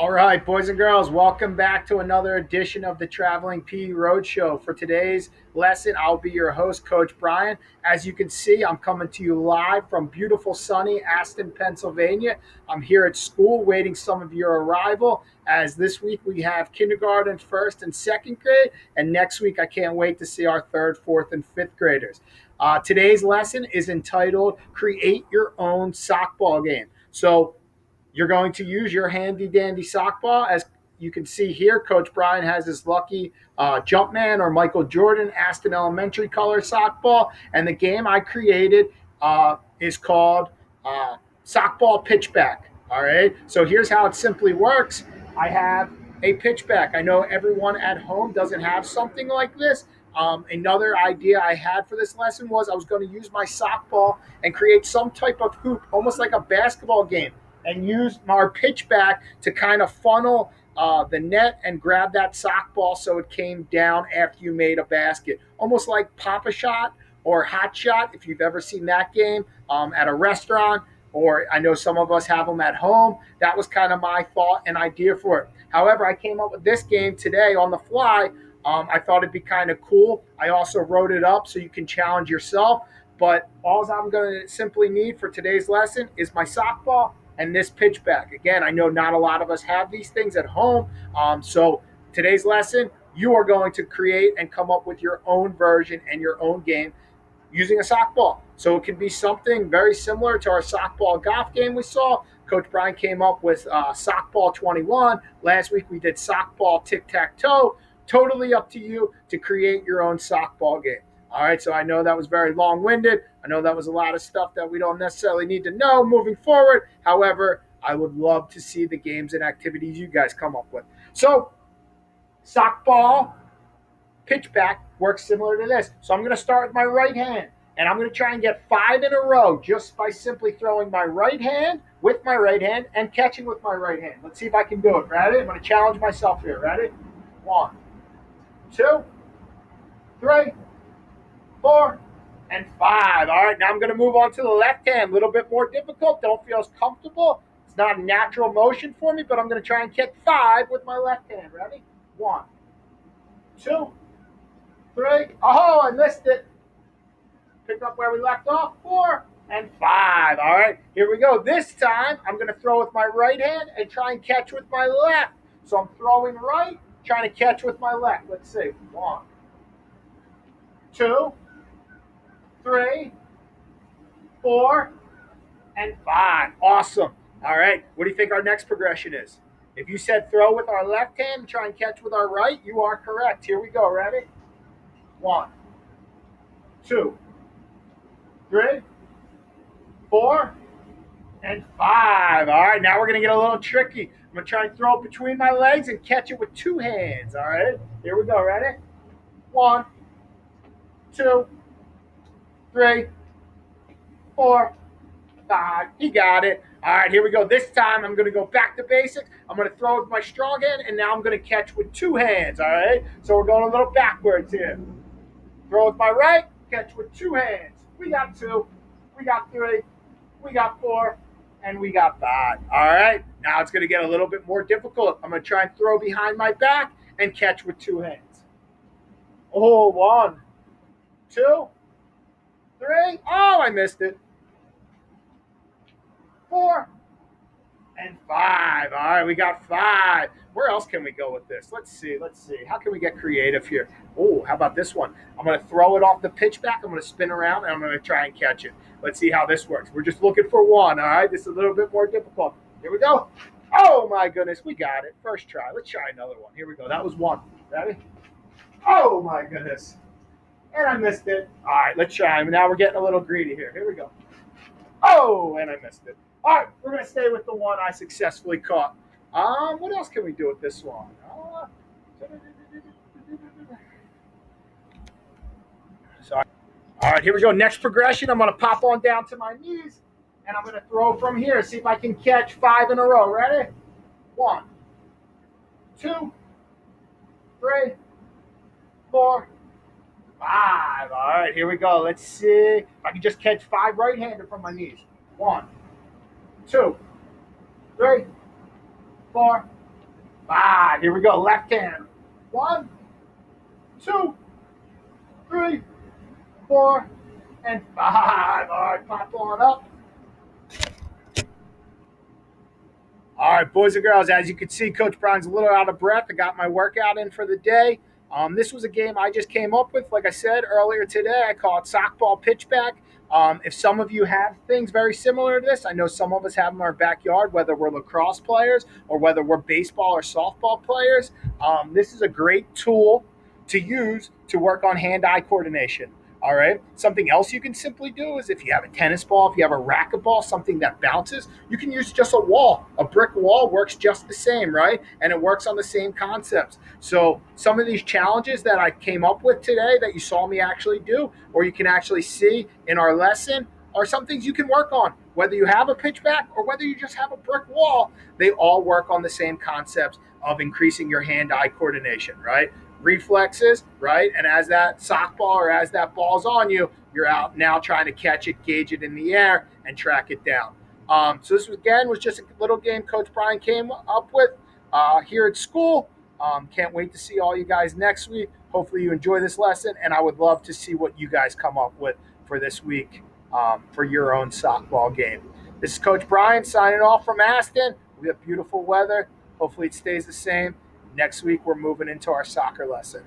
All right, boys and girls, welcome back to another edition of the Traveling P Roadshow. For today's lesson, I'll be your host, Coach Brian. As you can see, I'm coming to you live from beautiful, sunny Aston, Pennsylvania. I'm here at school waiting some of your arrival, as this week we have kindergarten, first and second grade, and next week I can't wait to see our third, fourth, and fifth graders. Today's lesson is entitled Create Your Own Sockball Game. So you're going to use your handy dandy sock ball. As you can see here, Coach Brian has his lucky Jumpman or Michael Jordan Aston Elementary color sock ball. And the game I created is called sockball pitchback. All right. So here's how it simply works. I have a pitchback. I know everyone at home doesn't have something like this. Another idea I had for this lesson was I was going to use my sock ball and create some type of hoop, almost like a basketball game, and use our pitch back to kind of funnel the net and grab that sock ball so it came down after you made a basket. Almost like Papa Shot or Hot Shot, if you've ever seen that game at a restaurant, or I know some of us have them at home. That was kind of my thought and idea for it. However, I came up with this game today on the fly. I thought it'd be kind of cool. I also wrote it up so you can challenge yourself. But all I'm going to simply need for today's lesson is my sock ball and this pitchback. Again, I know not a lot of us have these things at home. So today's lesson, you are going to create and come up with your own version and your own game using a sock ball. So it could be something very similar to our sockball golf game we saw. Coach Brian came up with sockball 21. Last week we did sockball tic-tac-toe. Totally up to you to create your own sockball game. All right, so I know that was very long-winded. I know that was a lot of stuff that we don't necessarily need to know moving forward. However, I would love to see the games and activities you guys come up with. So, sockball pitchback works similar to this. So I'm going to start with my right hand, and I'm going to try and get 5 in a row just by simply throwing my right hand with my right hand and catching with my right hand. Let's see if I can do it. Ready? I'm going to challenge myself here. Ready? 1, 2, 3, 4, and 5. All right, now I'm going to move on to the left hand. A little bit more difficult. Don't feel as comfortable. It's not a natural motion for me, but I'm going to try and catch 5 with my left hand. Ready? 1, 2, 3. Oh, I missed it. Pick up where we left off. 4 and 5. All right, here we go. This time, I'm going to throw with my right hand and try and catch with my left. So I'm throwing right, trying to catch with my left. Let's see. 1, 2, 3, 4, and 5. Awesome. All right, what do you think our next progression is? If you said throw with our left hand and try and catch with our right, you are correct. Here we go. Ready? 1, 2, 3, 4, and 5. All right, now we're going to get a little tricky. I'm going to try and throw it between my legs and catch it with 2 hands. All right, here we go. Ready? 1, 2, 3, 4, 5. He got it. All right, here we go. This time I'm going to go back to basics. I'm going to throw with my strong hand, and now I'm going to catch with 2 hands. All right, so we're going a little backwards here. Throw with my right, catch with 2 hands. We got 2, we got 3, we got 4, and we got 5. All right, now it's going to get a little bit more difficult. I'm going to try and throw behind my back and catch with 2 hands. Oh, 1, 2, 3. Oh, I missed it. 4, and 5. All right, we got 5. Where else can we go with this? Let's see. How can we get creative here? Oh, how about this one? I'm going to throw it off the pitch back. I'm going to spin around, and I'm going to try and catch it. Let's see how this works. We're just looking for 1, all right? This is a little bit more difficult. Here we go. Oh, my goodness. We got it. First try. Let's try another one. Here we go. That was 1. Ready? Oh, my goodness. And I missed it. All right, let's try. Now we're getting a little greedy here. Here we go. Oh, and I missed it. All right, we're going to stay with the one I successfully caught. What else can we do with this one? Sorry. All right, here we go. Next progression, I'm going to pop on down to my knees, and I'm going to throw from here. See if I can catch 5 in a row. Ready? 1, 2, 3, 4, 5. All right, here we go. Let's see if I can just catch 5 right-handed from my knees. 1, 2, 3, 4, 5. Here we go. Left hand. 1, 2, 3, 4, and 5. All right, pop on up. All right, boys and girls, as you can see, Coach Brian's a little out of breath. I got my workout in for the day. This was a game I just came up with. Like I said earlier today, I call it softball pitchback. If some of you have things very similar to this, I know some of us have them in our backyard, whether we're lacrosse players or whether we're baseball or softball players. This is a great tool to use to work on hand-eye coordination. All right. Something else you can simply do is if you have a tennis ball, if you have a racquetball, something that bounces, you can use just a wall. A brick wall works just the same, right? And it works on the same concepts. So some of these challenges that I came up with today that you saw me actually do, or you can actually see in our lesson, are some things you can work on. Whether you have a pitchback or whether you just have a brick wall, they all work on the same concepts of increasing your hand-eye coordination, right? Reflexes, right? And as that softball or as that ball's on you, you're out now trying to catch it, gauge it in the air, and track it down. So this was just a little game Coach Brian came up with here at school. Can't wait to see all you guys next week. Hopefully you enjoy this lesson, and I would love to see what you guys come up with for this week for your own softball game. This is Coach Brian signing off from Aston. We have beautiful weather. Hopefully it stays the same. Next week, we're moving into our soccer lesson.